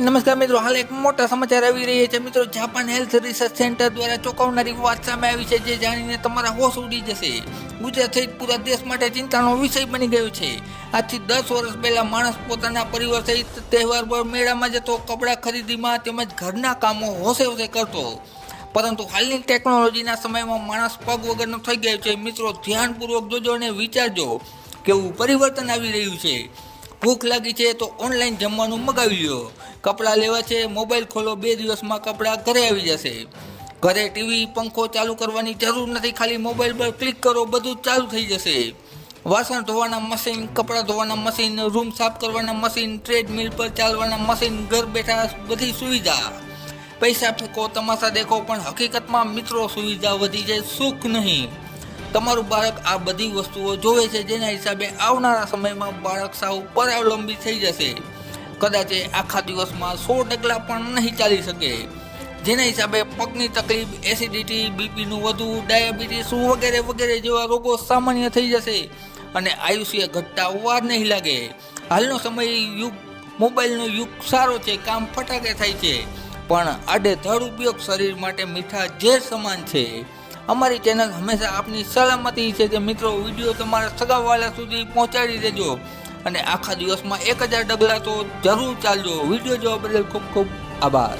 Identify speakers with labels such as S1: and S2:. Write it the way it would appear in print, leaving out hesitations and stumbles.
S1: નમસ્કાર મિત્રો, હાલ એક મોટા સમાચાર આવી રહ્યા છે મિત્રો. જાપાન હેલ્થ રિસર્ચ સેન્ટર દ્વારા ચોંકાવનારી વાત સામે આવી છે, જે જાણીને તમારા હોશ ઉડી જશે. ગુજરાત સહિત પૂરા દેશ માટે ચિંતાનો વિષય બની ગયો છે. આજથી 10 વર્ષ પહેલા માણસ પોતાના પરિવાર સહિત તહેવાર પર મેળામાં જતો, કપડાં ખરીદીમાં તેમજ ઘરના કામો હોશે હોશે કરતો. પરંતુ હાલની ટેકનોલોજીના સમયમાં માણસ પગ વગરનો થઈ ગયો છે. મિત્રો, ધ્યાનપૂર્વક જોજો અને વિચારજો કેવું પરિવર્તન આવી રહ્યું છે. ભૂખ લાગી છે તો ઓનલાઈન જમવાનું મગાવી લો. કપડાં લેવા છે, મોબાઈલ ખોલો, 2 દિવસમાં કપડાં ઘરે આવી જશે. ઘરે ટીવી પંખો ચાલુ કરવાની જરૂર નથી, ખાલી મોબાઈલ પર ક્લિક કરો, બધું ચાલુ થઈ જશે. વાસણ ધોવાના મશીન, કપડાં ધોવાના મશીન, રૂમ સાફ કરવાના મશીન, ટ્રેડમિલ પર ચાલવાના મશીન, ઘર બેઠા બધી સુવિધા. પૈસા ફેંકો, તમાશા દેખો, પણ હકીકતમાં મિત્રો સુવિધા વધી જાય, સુખ નહીં. તમારું બાળક આ બધી વસ્તુઓ જોવે છે, જેના હિસાબે આવનારા સમયમાં બાળક સાવ પરાવલંબી થઈ જશે. કદાચ આખા દિવસમાં 100 ડગલા પણ નહીં ચાલી શકે, જેના હિસાબે પગની તકલીફ, એસિડિટી, બીપીનું વધવું, ડાયાબિટીસ વગેરે વગેરે જેવા રોગો સામાન્ય થઈ જશે અને આયુષ્ય ઘટતા વાર નહીં લાગે. હાલનો સમય યુગ, મોબાઈલનો યુગ સારો છે, કામ ફટાકે થાય છે, પણ આડેધડ ઉપયોગ શરીર માટે મીઠા ઝેર સમાન છે. અમારી ચેનલ હંમેશા આપની સલામતી છે. તે મિત્રો, વિડીયો તમારા સગાવાળા સુધી પહોંચાડી દેજો અને આખા દિવસમાં 1000 ડગલા તો જરૂર ચાલજો. વિડીયો જોવા બદલ ખૂબ ખૂબ આભાર.